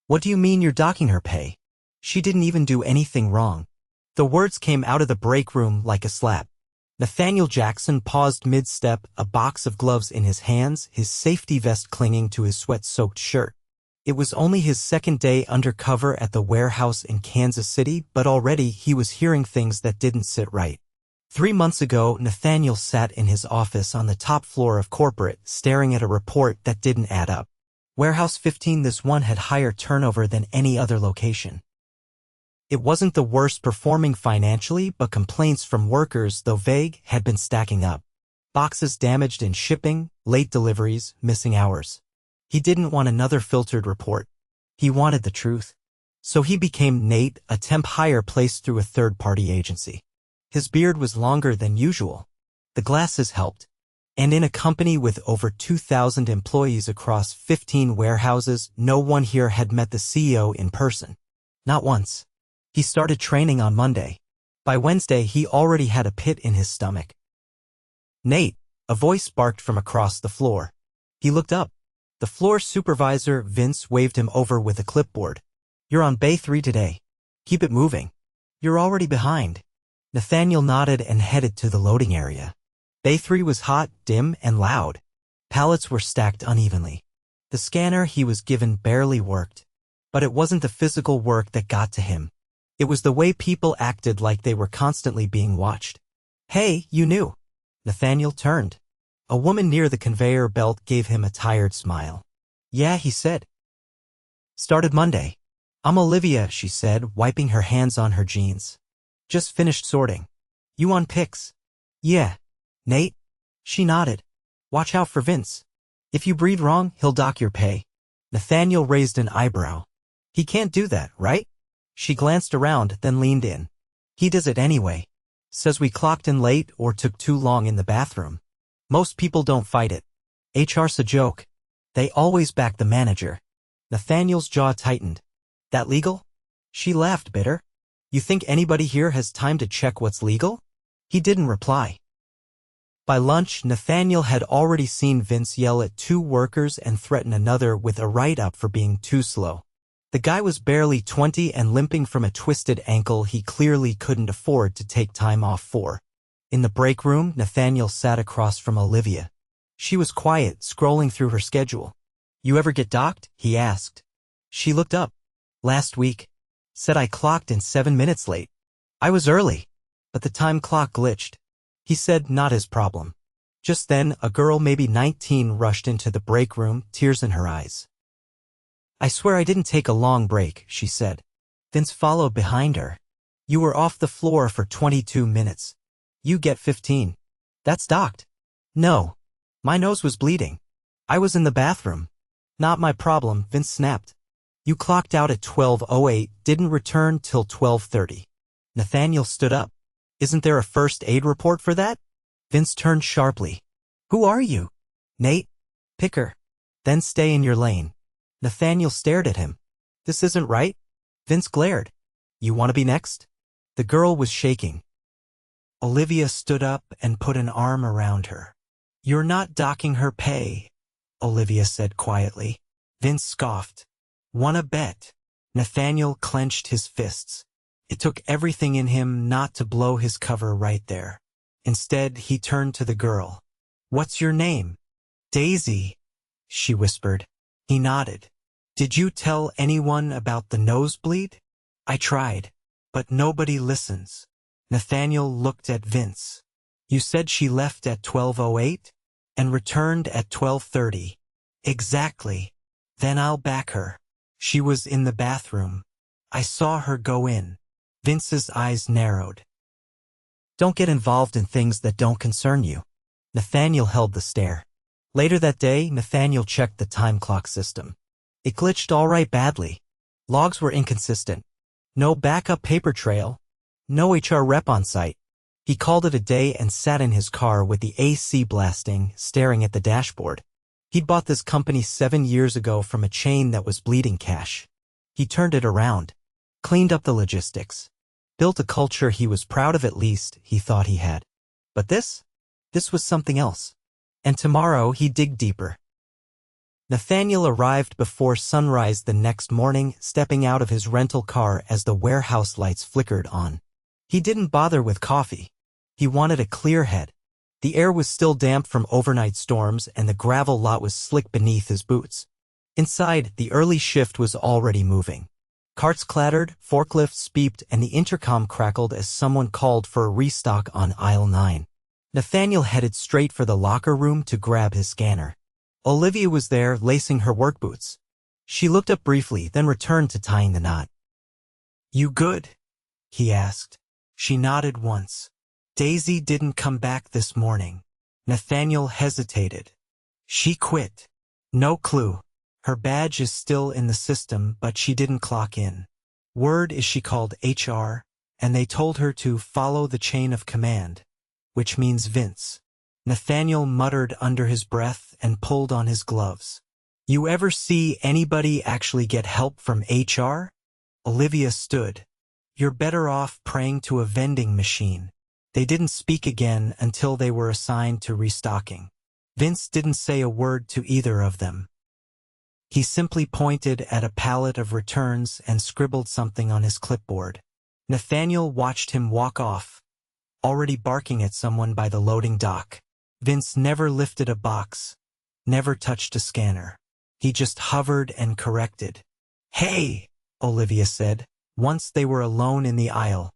What do you mean you're docking her pay? She didn't even do anything wrong. The words came out of the break room like a slap. Nathaniel Jackson paused mid-step, a box of gloves in his hands, his safety vest clinging to his sweat-soaked shirt. It was only his second day undercover at the warehouse in Kansas City, but already he was hearing things that didn't sit right. 3 months ago, Nathaniel sat in his office on the top floor of corporate, staring at a report that didn't add up. Warehouse 15, this one had higher turnover than any other location. It wasn't the worst performing financially, but complaints from workers, though vague, had been stacking up. Boxes damaged in shipping, late deliveries, missing hours. He didn't want another filtered report. He wanted the truth. So he became Nate, a temp hire placed through a third-party agency. His beard was longer than usual. The glasses helped. And in a company with over 2,000 employees across 15 warehouses, no one here had met the CEO in person. Not once. He started training on Monday. By Wednesday, he already had a pit in his stomach. "Nate," a voice barked from across the floor. He looked up. The floor supervisor, Vince, waved him over with a clipboard. "You're on Bay 3 today. Keep it moving. You're already behind." Nathaniel nodded and headed to the loading area. Bay 3 was hot, dim, and loud. Pallets were stacked unevenly. The scanner he was given barely worked. But it wasn't the physical work that got to him. It was the way people acted, like they were constantly being watched. "Hey, you knew." Nathaniel turned. A woman near the conveyor belt gave him a tired smile. "Yeah," he said. "Started Monday." "I'm Olivia," she said, wiping her hands on her jeans. "Just finished sorting." "You on picks?" "Yeah." "Nate?" She nodded. "Watch out for Vince. If you breathe wrong, he'll dock your pay." Nathaniel raised an eyebrow. "He can't do that, right?" She glanced around, then leaned in. "He does it anyway. Says we clocked in late or took too long in the bathroom. Most people don't fight it. HR's a joke. They always back the manager." Nathaniel's jaw tightened. "That legal?" She laughed, bitter. "You think anybody here has time to check what's legal?" He didn't reply. By lunch, Nathaniel had already seen Vince yell at 2 workers and threaten another with a write-up for being too slow. The guy was barely 20 and limping from a twisted ankle he clearly couldn't afford to take time off for. In the break room, Nathaniel sat across from Olivia. She was quiet, scrolling through her schedule. "You ever get docked?" he asked. She looked up. "Last week. Said I clocked in 7 minutes late. I was early, but the time clock glitched." He said, "Not his problem." Just then, a girl maybe 19 rushed into the break room, tears in her eyes. "I swear I didn't take a long break," she said. Vince followed behind her. "You were off the floor for 22 minutes. You get 15. That's docked." "No. My nose was bleeding. I was in the bathroom." "Not my problem," Vince snapped. "You clocked out at 12:08, didn't return till 12:30. Nathaniel stood up. "Isn't there a first aid report for that?" Vince turned sharply. "Who are you?" "Nate." "Pick her. Then stay in your lane." Nathaniel stared at him. "This isn't right." Vince glared. "You want to be next?" The girl was shaking. Olivia stood up and put an arm around her. "You're not docking her pay," Olivia said quietly. Vince scoffed. "Wanna bet?" Nathaniel clenched his fists. It took everything in him not to blow his cover right there. Instead, he turned to the girl. "What's your name?" "Daisy," she whispered. He nodded. "Did you tell anyone about the nosebleed?" "I tried, but nobody listens." Nathaniel looked at Vince. "You said she left at 12:08 and returned at 12:30. "Exactly. Then I'll back her. She was in the bathroom. I saw her go in." Vince's eyes narrowed. "Don't get involved in things that don't concern you." Nathaniel held the stare. Later that day, Nathaniel checked the time clock system. It glitched all right badly. Logs were inconsistent. No backup paper trail. No HR rep on site. He called it a day and sat in his car with the AC blasting, staring at the dashboard. He'd bought this company 7 years ago from a chain that was bleeding cash. He turned it around. Cleaned up the logistics. Built a culture he was proud of, at least he thought he had. But this was something else. And tomorrow he'd dig deeper. Nathaniel arrived before sunrise the next morning, stepping out of his rental car as the warehouse lights flickered on. He didn't bother with coffee. He wanted a clear head. The air was still damp from overnight storms and the gravel lot was slick beneath his boots. Inside, the early shift was already moving. Carts clattered, forklifts beeped, and the intercom crackled as someone called for a restock on aisle 9. Nathaniel headed straight for the locker room to grab his scanner. Olivia was there, lacing her work boots. She looked up briefly, then returned to tying the knot. "You good?" he asked. She nodded once. "Daisy didn't come back this morning." Nathaniel hesitated. "She quit." "No clue. Her badge is still in the system, but she didn't clock in. Word is she called HR, and they told her to follow the chain of command, which means Vince." Nathaniel muttered under his breath and pulled on his gloves. "You ever see anybody actually get help from HR?" Olivia stood. "You're better off praying to a vending machine." They didn't speak again until they were assigned to restocking. Vince didn't say a word to either of them. He simply pointed at a pallet of returns and scribbled something on his clipboard. Nathaniel watched him walk off, already barking at someone by the loading dock. Vince never lifted a box, never touched a scanner. He just hovered and corrected. "Hey," Olivia said, once they were alone in the aisle.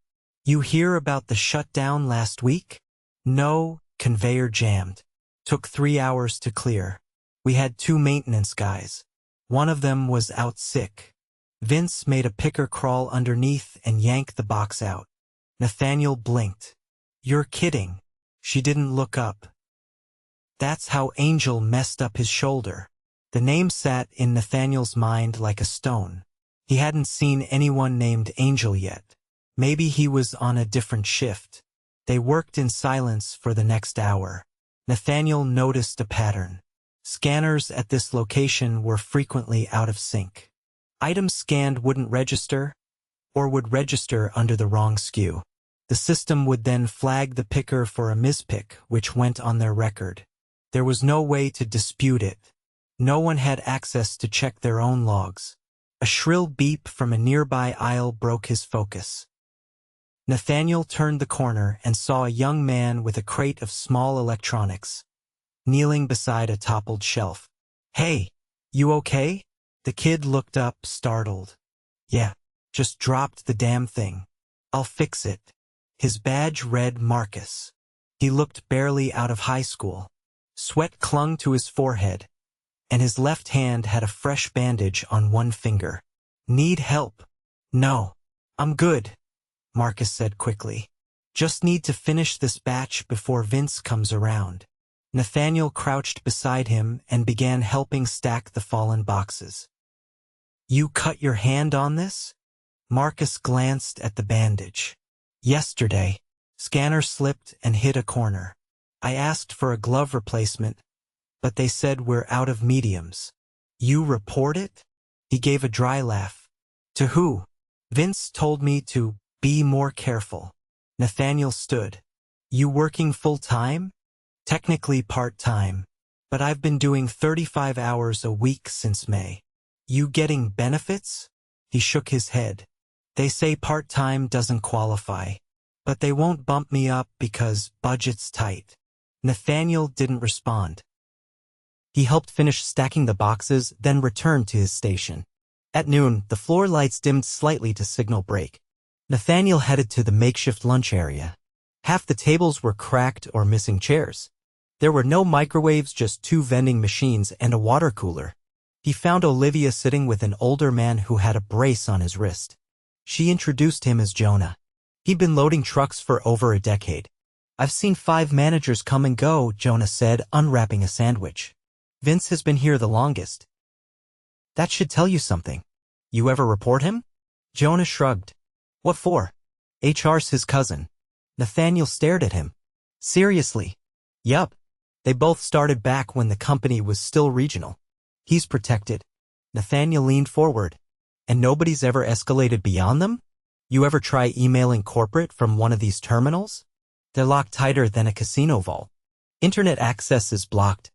"You hear about the shutdown last week?" "No, conveyor jammed. Took 3 hours to clear. We had 2 maintenance guys. One of them was out sick." Vince made a picker crawl underneath and yanked the box out. Nathaniel blinked. "You're kidding." She didn't look up. That's how Angel messed up his shoulder. The name sat in Nathaniel's mind like a stone. He hadn't seen anyone named Angel yet. Maybe he was on a different shift. They worked in silence for the next hour. Nathaniel noticed a pattern. Scanners at this location were frequently out of sync. Items scanned wouldn't register, or would register under the wrong SKU. The system would then flag the picker for a mispick, which went on their record. There was no way to dispute it. No one had access to check their own logs. A shrill beep from a nearby aisle broke his focus. Nathaniel turned the corner and saw a young man with a crate of small electronics, kneeling beside a toppled shelf. "Hey, you okay?" The kid looked up, startled. "Yeah, just dropped the damn thing. I'll fix it." His badge read Marcus. He looked barely out of high school. Sweat clung to his forehead, and his left hand had a fresh bandage on one finger. "Need help?" "No, I'm good," Marcus said quickly. "Just need to finish this batch before Vince comes around." Nathaniel crouched beside him and began helping stack the fallen boxes. "You cut your hand on this?" Marcus glanced at the bandage. "Yesterday." Scanner slipped and hit a corner. "I asked for a glove replacement, but they said we're out of mediums." "You report it?" He gave a dry laugh. "To who?" "Vince told me to be more careful." Nathaniel stood. "You working full-time?" "Technically part-time, but I've been doing 35 hours a week since May." "You getting benefits?" He shook his head. "They say part-time doesn't qualify, but they won't bump me up because budget's tight." Nathaniel didn't respond. He helped finish stacking the boxes, then returned to his station. At noon, the floor lights dimmed slightly to signal break. Nathaniel headed to the makeshift lunch area. Half the tables were cracked or missing chairs. There were no microwaves, just 2 vending machines and a water cooler. He found Olivia sitting with an older man who had a brace on his wrist. She introduced him as Jonah. He'd been loading trucks for over a decade. "I've seen 5 managers come and go," Jonah said, unwrapping a sandwich. "Vince has been here the longest." "That should tell you something. You ever report him?" Jonah shrugged. "What for?" "HR's his cousin." Nathaniel stared at him. "Seriously?" "Yup. They both started back when the company was still regional. He's protected." Nathaniel leaned forward. "And nobody's ever escalated beyond them? You ever try emailing corporate from one of these terminals? They're locked tighter than a casino vault. Internet access is blocked.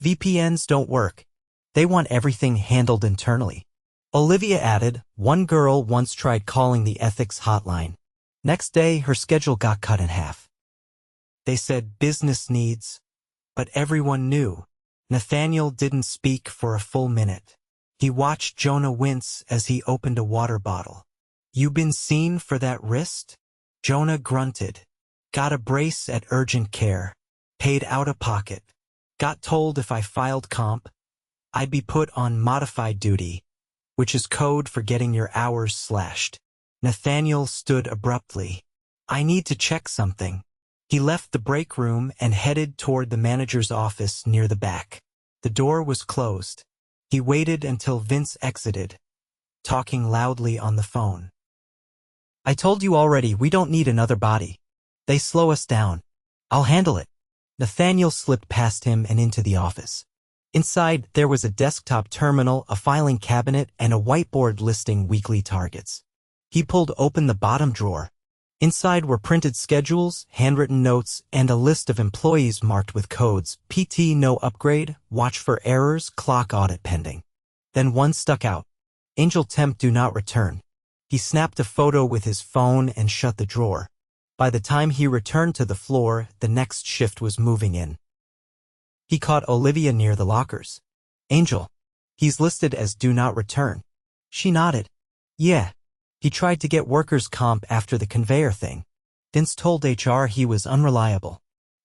VPNs don't work. They want everything handled internally. Olivia added, one girl once tried calling the ethics hotline. Next day, her schedule got cut in half. They said business needs, but everyone knew. Nathaniel didn't speak for a full minute. He watched Jonah wince as he opened a water bottle. You been seen for that wrist? Jonah grunted. Got a brace at urgent care. Paid out of pocket. Got told if I filed comp, I'd be put on modified duty, which is code for getting your hours slashed. Nathaniel stood abruptly. I need to check something. He left the break room and headed toward the manager's office near the back. The door was closed. He waited until Vince exited, talking loudly on the phone. I told you already we don't need another body. They slow us down. I'll handle it. Nathaniel slipped past him and into the office. Inside, there was a desktop terminal, a filing cabinet, and a whiteboard listing weekly targets. He pulled open the bottom drawer. Inside were printed schedules, handwritten notes, and a list of employees marked with codes: PT no upgrade, watch for errors, clock audit pending. Then one stuck out. Angel temp do not return. He snapped a photo with his phone and shut the drawer. By the time he returned to the floor, the next shift was moving in. He caught Olivia near the lockers. Angel. He's listed as do not return. She nodded. Yeah. He tried to get workers' comp after the conveyor thing. Vince told HR he was unreliable.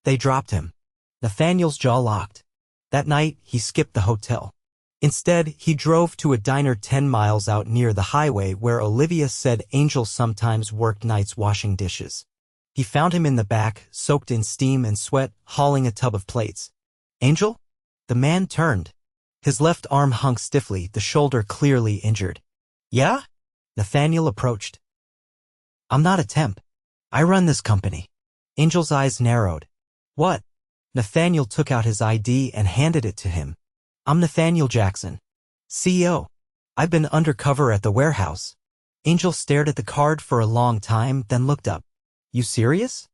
They dropped him. Nathaniel's jaw locked. That night, he skipped the hotel. Instead, he drove to a diner 10 miles out near the highway where Olivia said Angel sometimes worked nights washing dishes. He found him in the back, soaked in steam and sweat, hauling a tub of plates. Angel? The man turned. His left arm hung stiffly, the shoulder clearly injured. Yeah? Nathaniel approached. I'm not a temp. I run this company. Angel's eyes narrowed. What? Nathaniel took out his ID and handed it to him. I'm Nathaniel Jackson, CEO. I've been undercover at the warehouse. Angel stared at the card for a long time, then looked up. You serious?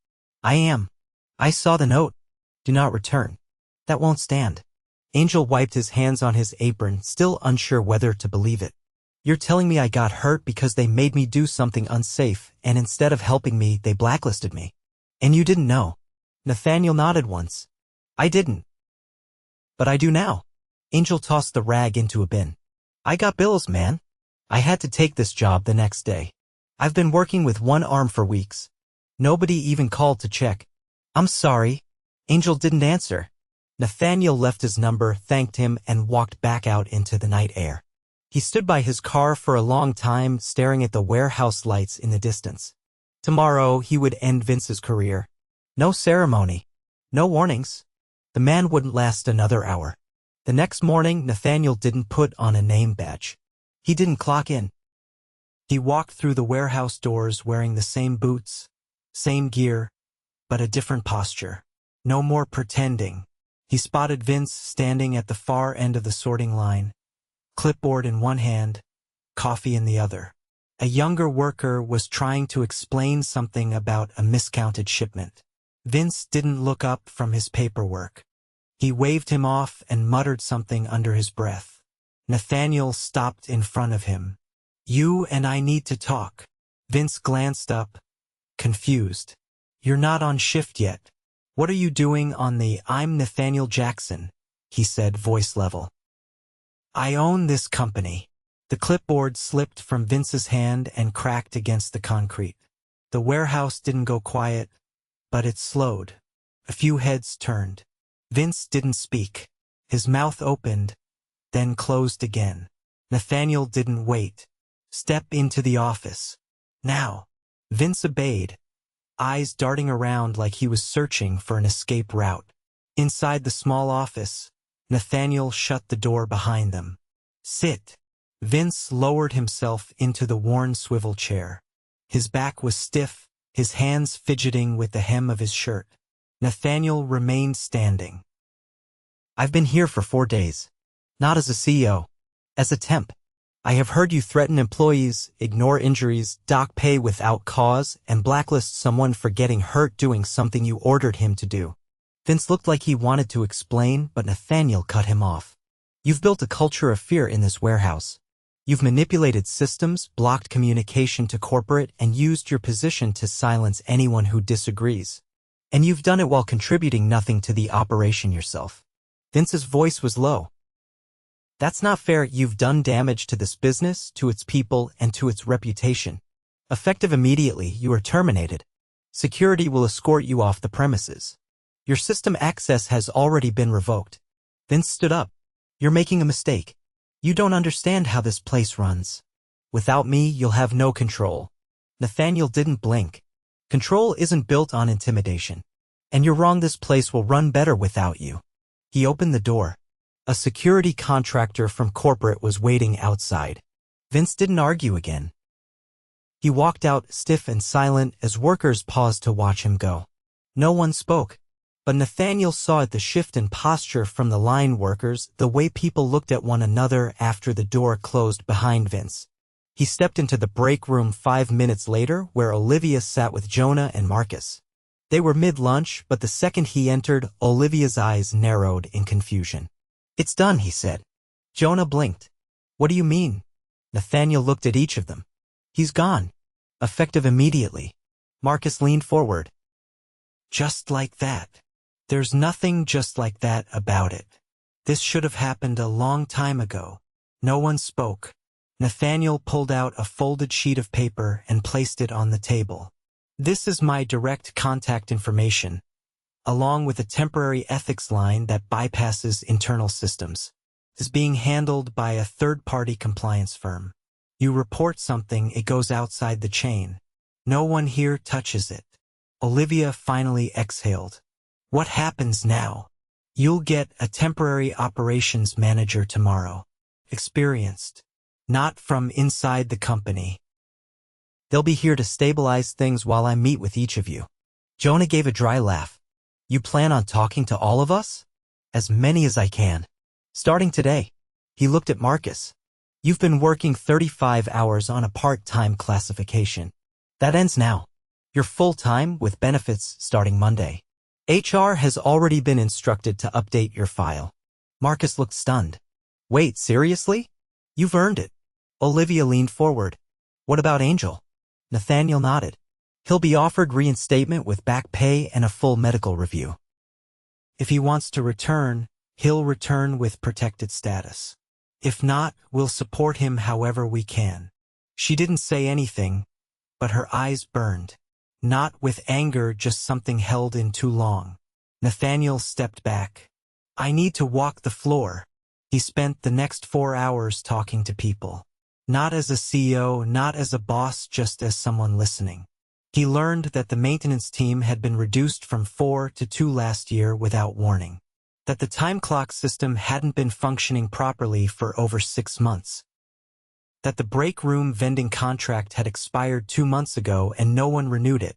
I am. I saw the note. Do not return. That won't stand. Angel wiped his hands on his apron, still unsure whether to believe it. You're telling me I got hurt because they made me do something unsafe, and instead of helping me, they blacklisted me. And you didn't know. Nathaniel nodded once. I didn't. But I do now. Angel tossed the rag into a bin. I got bills, man. I had to take this job the next day. I've been working with one arm for weeks. Nobody even called to check. I'm sorry. Angel didn't answer. Nathaniel left his number, thanked him, and walked back out into the night air. He stood by his car for a long time, staring at the warehouse lights in the distance. Tomorrow, he would end Vince's career. No ceremony. No warnings. The man wouldn't last another hour. The next morning, Nathaniel didn't put on a name badge. He didn't clock in. He walked through the warehouse doors wearing the same boots, same gear, but a different posture. No more pretending. He spotted Vince standing at the far end of the sorting line, clipboard in one hand, coffee in the other. A younger worker was trying to explain something about a miscounted shipment. Vince didn't look up from his paperwork. He waved him off and muttered something under his breath. Nathaniel stopped in front of him. You and I need to talk. Vince glanced up, confused. You're not on shift yet. What are you doing on the I'm Nathaniel Jackson, he said, voice level. I own this company. The clipboard slipped from Vince's hand and cracked against the concrete. The warehouse didn't go quiet, but it slowed. A few heads turned. Vince didn't speak. His mouth opened, then closed again. Nathaniel didn't wait. Step into the office. Now. Vince obeyed, eyes darting around like he was searching for an escape route. Inside the small office, Nathaniel shut the door behind them. Sit. Vince lowered himself into the worn swivel chair. His back was stiff, his hands fidgeting with the hem of his shirt. Nathaniel remained standing. I've been here for 4 days. Not as a CEO. As a temp. I have heard you threaten employees, ignore injuries, dock pay without cause, and blacklist someone for getting hurt doing something you ordered him to do. Vince looked like he wanted to explain, but Nathaniel cut him off. You've built a culture of fear in this warehouse. You've manipulated systems, blocked communication to corporate, and used your position to silence anyone who disagrees. And you've done it while contributing nothing to the operation yourself. Vince's voice was low. That's not fair. You've done damage to this business, to its people, and to its reputation. Effective immediately, you are terminated. Security will escort you off the premises. Your system access has already been revoked. Vince stood up. You're making a mistake. You don't understand how this place runs. Without me, you'll have no control. Nathaniel didn't blink. Control isn't built on intimidation. And you're wrong. This place will run better without you. He opened the door. A security contractor from corporate was waiting outside. Vince didn't argue again. He walked out, stiff and silent, as workers paused to watch him go. No one spoke. But Nathaniel saw it, the shift in posture from the line workers, the way people looked at one another after the door closed behind Vince. He stepped into the break room 5 minutes later, where Olivia sat with Jonah and Marcus. They were mid-lunch, but the second he entered, Olivia's eyes narrowed in confusion. It's done, he said. Jonah blinked. What do you mean? Nathaniel looked at each of them. He's gone. Effective immediately. Marcus leaned forward. Just like that. There's nothing just like that about it. This should have happened a long time ago. No one spoke. Nathaniel pulled out a folded sheet of paper and placed it on the table. This is my direct contact information, along with a temporary ethics line that bypasses internal systems. It is being handled by a third-party compliance firm. You report something, it goes outside the chain. No one here touches it. Olivia finally exhaled. What happens now? You'll get a temporary operations manager tomorrow. Experienced. Not from inside the company. They'll be here to stabilize things while I meet with each of you. Jonah gave a dry laugh. You plan on talking to all of us? As many as I can. Starting today. He looked at Marcus. You've been working 35 hours on a part-time classification. That ends now. You're full-time with benefits starting Monday. HR has already been instructed to update your file. Marcus looked stunned. Wait, seriously? You've earned it. Olivia leaned forward. What about Angel? Nathaniel nodded. He'll be offered reinstatement with back pay and a full medical review. If he wants to return, he'll return with protected status. If not, we'll support him however we can. She didn't say anything, but her eyes burned. Not with anger, just something held in too long. Nathaniel stepped back. I need to walk the floor. He spent the next 4 hours talking to people. Not as a CEO, not as a boss, just as someone listening. He learned that the maintenance team had been reduced from 4 to 2 last year without warning. That the time clock system hadn't been functioning properly for over 6 months. That the break room vending contract had expired 2 months ago and no one renewed it.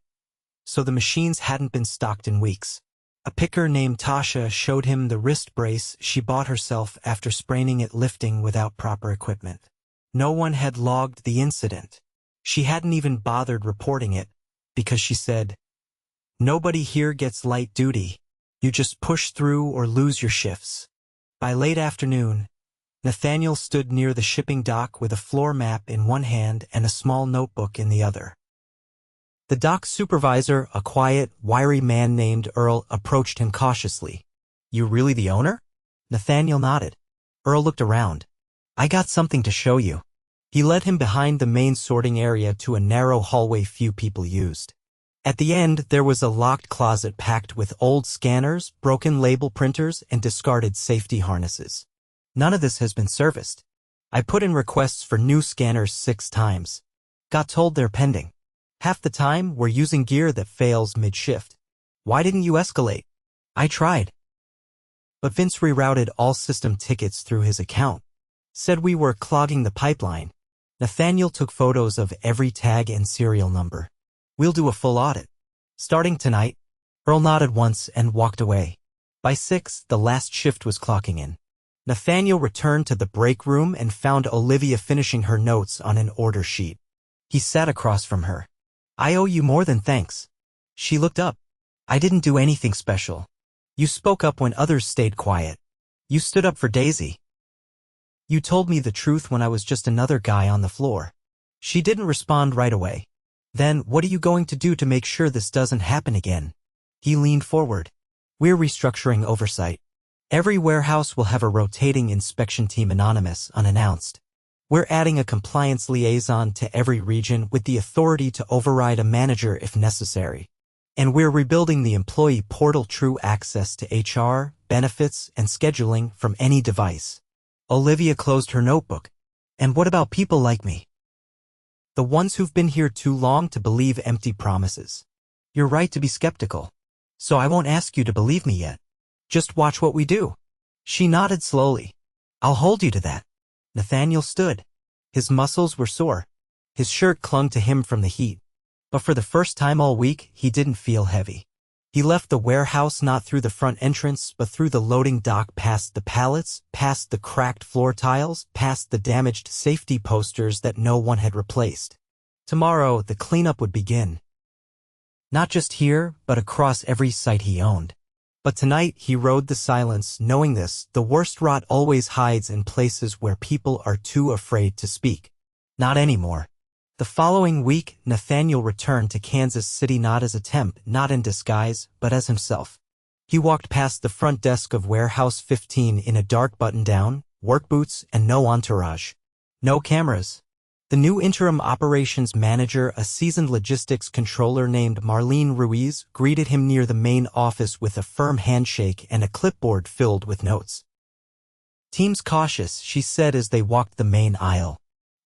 So the machines hadn't been stocked in weeks. A picker named Tasha showed him the wrist brace she bought herself after spraining it lifting without proper equipment. No one had logged the incident. She hadn't even bothered reporting it, because she said, nobody here gets light duty. You just push through or lose your shifts. By late afternoon, Nathaniel stood near the shipping dock with a floor map in one hand and a small notebook in the other. The dock supervisor, a quiet, wiry man named Earl, approached him cautiously. You really the owner? Nathaniel nodded. Earl looked around. I got something to show you. He led him behind the main sorting area to a narrow hallway few people used. At the end, there was a locked closet packed with old scanners, broken label printers, and discarded safety harnesses. None of this has been serviced. I put in requests for new scanners 6 times. Got told they're pending. Half the time, we're using gear that fails mid-shift. Why didn't you escalate? I tried. But Vince rerouted all system tickets through his account. Said we were clogging the pipeline. Nathaniel took photos of every tag and serial number. We'll do a full audit. Starting tonight. Earl nodded once and walked away. By 6, the last shift was clocking in. Nathaniel returned to the break room and found Olivia finishing her notes on an order sheet. He sat across from her. I owe you more than thanks. She looked up. I didn't do anything special. You spoke up when others stayed quiet. You stood up for Daisy. You told me the truth when I was just another guy on the floor. She didn't respond right away. Then, what are you going to do to make sure this doesn't happen again? He leaned forward. We're restructuring oversight. Every warehouse will have a rotating inspection team, anonymous, unannounced. We're adding a compliance liaison to every region with the authority to override a manager if necessary. And we're rebuilding the employee portal, true access to HR, benefits, and scheduling from any device. Olivia closed her notebook. And what about people like me? The ones who've been here too long to believe empty promises. You're right to be skeptical. So I won't ask you to believe me yet. Just watch what we do. She nodded slowly. I'll hold you to that. Nathaniel stood. His muscles were sore. His shirt clung to him from the heat. But for the first time all week, he didn't feel heavy. He left the warehouse not through the front entrance, but through the loading dock, past the pallets, past the cracked floor tiles, past the damaged safety posters that no one had replaced. Tomorrow, the cleanup would begin. Not just here, but across every site he owned. But tonight, he rode the silence, knowing this: the worst rot always hides in places where people are too afraid to speak. Not anymore. The following week, Nathaniel returned to Kansas City not as a temp, not in disguise, but as himself. He walked past the front desk of Warehouse 15 in a dark button-down, work boots, and no entourage. No cameras. The new interim operations manager, a seasoned logistics controller named Marlene Ruiz, greeted him near the main office with a firm handshake and a clipboard filled with notes. Team's cautious, she said as they walked the main aisle.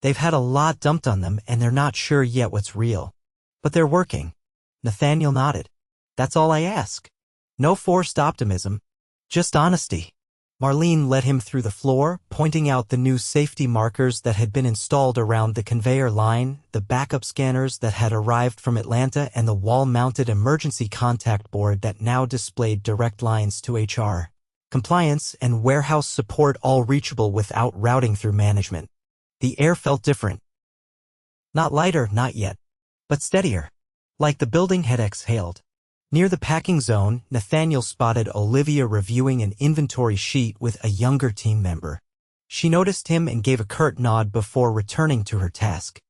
They've had a lot dumped on them and they're not sure yet what's real. But they're working. Nathaniel nodded. That's all I ask. No forced optimism. Just honesty. Marlene led him through the floor, pointing out the new safety markers that had been installed around the conveyor line, the backup scanners that had arrived from Atlanta, and the wall-mounted emergency contact board that now displayed direct lines to HR, compliance, and warehouse support, all reachable without routing through management. The air felt different. Not lighter, not yet, but steadier. Like the building had exhaled. Near the packing zone, Nathaniel spotted Olivia reviewing an inventory sheet with a younger team member. She noticed him and gave a curt nod before returning to her task.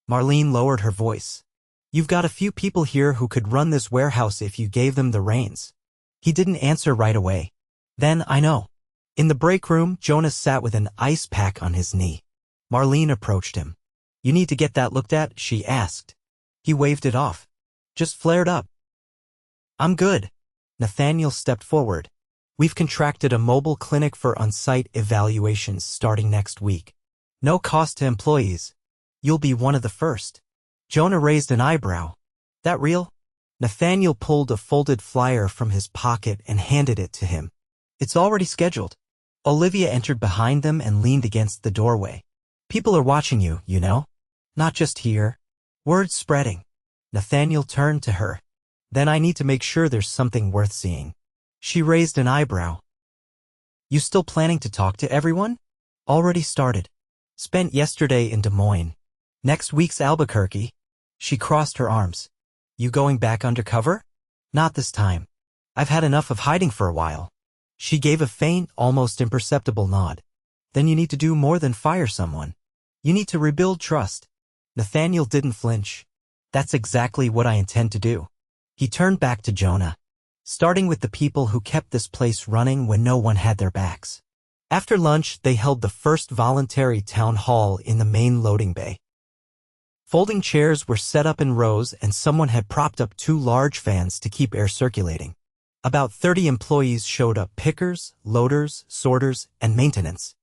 Marlene lowered her voice. You've got a few people here who could run this warehouse if you gave them the reins. He didn't answer right away. Then, I know. In the break room, Jonas sat with an ice pack on his knee. Marlene approached him. You need to get that looked at, she asked. He waved it off. Just flared up. I'm good. Nathaniel stepped forward. We've contracted a mobile clinic for on-site evaluations starting next week. No cost to employees. You'll be one of the first. Jonah raised an eyebrow. That real? Nathaniel pulled a folded flyer from his pocket and handed it to him. It's already scheduled. Olivia entered behind them and leaned against the doorway. People are watching you, you know? Not just here. Word's spreading. Nathaniel turned to her. Then I need to make sure there's something worth seeing. She raised an eyebrow. You still planning to talk to everyone? Already started. Spent yesterday in Des Moines. Next week's Albuquerque. She crossed her arms. You going back undercover? Not this time. I've had enough of hiding for a while. She gave a faint, almost imperceptible nod. Then you need to do more than fire someone. You need to rebuild trust. Nathaniel didn't flinch. That's exactly what I intend to do. He turned back to Jonah. Starting with the people who kept this place running when no one had their backs. After lunch, they held the first voluntary town hall in the main loading bay. Folding chairs were set up in rows and someone had propped up 2 large fans to keep air circulating. About 30 employees showed up: pickers, loaders, sorters, and maintenance.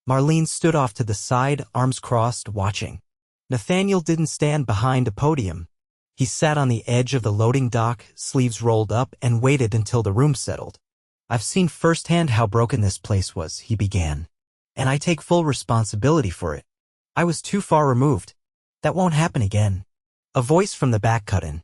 Marlene stood off to the side, arms crossed, watching. Nathaniel didn't stand behind a podium. He sat on the edge of the loading dock, sleeves rolled up, and waited until the room settled. I've seen firsthand how broken this place was, he began. And I take full responsibility for it. I was too far removed. That won't happen again. A voice from the back cut in.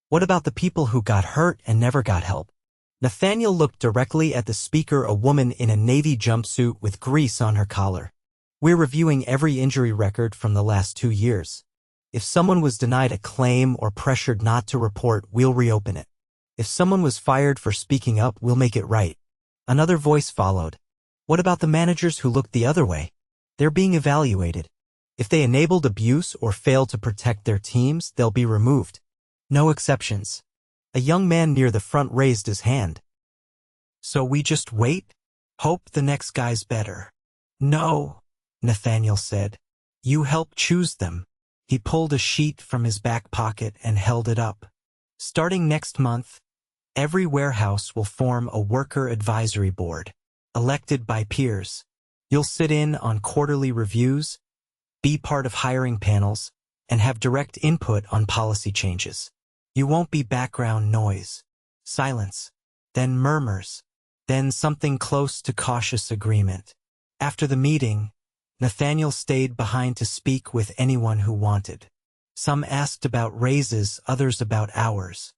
What about the people who got hurt and never got help? Nathaniel looked directly at the speaker, a woman in a navy jumpsuit with grease on her collar. We're reviewing every injury record from the last 2 years. If someone was denied a claim or pressured not to report, we'll reopen it. If someone was fired for speaking up, we'll make it right. Another voice followed. What about the managers who looked the other way? They're being evaluated. If they enabled abuse or failed to protect their teams, they'll be removed. No exceptions. A young man near the front raised his hand. So we just wait? Hope the next guy's better. No, Nathaniel said. You help choose them. He pulled a sheet from his back pocket and held it up. Starting next month, every warehouse will form a worker advisory board, elected by peers. You'll sit in on quarterly reviews, be part of hiring panels, and have direct input on policy changes. You won't be background noise. Silence, then murmurs, then something close to cautious agreement. After the meeting, Nathaniel stayed behind to speak with anyone who wanted. Some asked about raises, others about hours.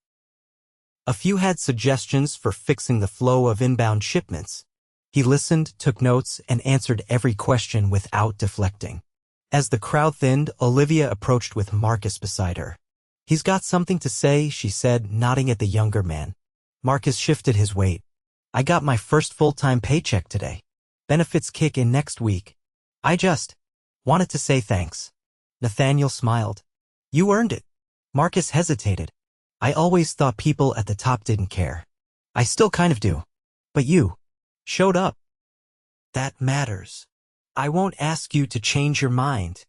A few had suggestions for fixing the flow of inbound shipments. He listened, took notes, and answered every question without deflecting. As the crowd thinned, Olivia approached with Marcus beside her. He's got something to say, she said, nodding at the younger man. Marcus shifted his weight. I got my first full-time paycheck today. Benefits kick in next week. I just wanted to say thanks. Nathaniel smiled. You earned it. Marcus hesitated. I always thought people at the top didn't care. I still kind of do. But you showed up. That matters. I won't ask you to change your mind,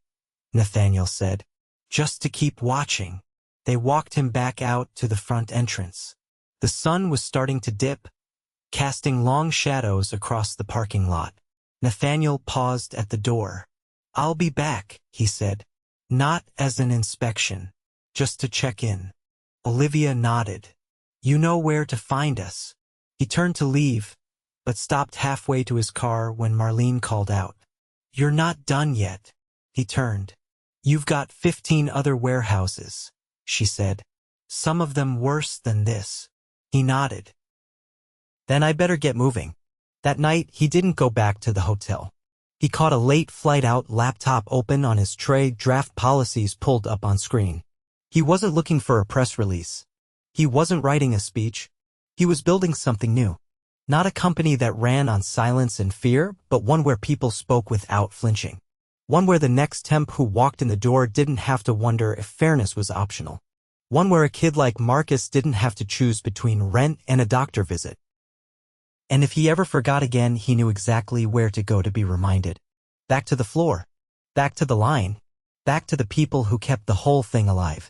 Nathaniel said. Just to keep watching. They walked him back out to the front entrance. The sun was starting to dip, casting long shadows across the parking lot. Nathaniel paused at the door. I'll be back, he said. Not as an inspection, just to check in. Olivia nodded. You know where to find us. He turned to leave, but stopped halfway to his car when Marlene called out. You're not done yet. He turned. You've got 15 other warehouses, she said. Some of them worse than this. He nodded. Then I better get moving. That night, he didn't go back to the hotel. He caught a late flight out, laptop open on his tray, draft policies pulled up on screen. He wasn't looking for a press release. He wasn't writing a speech. He was building something new. Not a company that ran on silence and fear, but one where people spoke without flinching. One where the next temp who walked in the door didn't have to wonder if fairness was optional. One where a kid like Marcus didn't have to choose between rent and a doctor visit. And if he ever forgot again, he knew exactly where to go to be reminded. Back to the floor. Back to the line. Back to the people who kept the whole thing alive.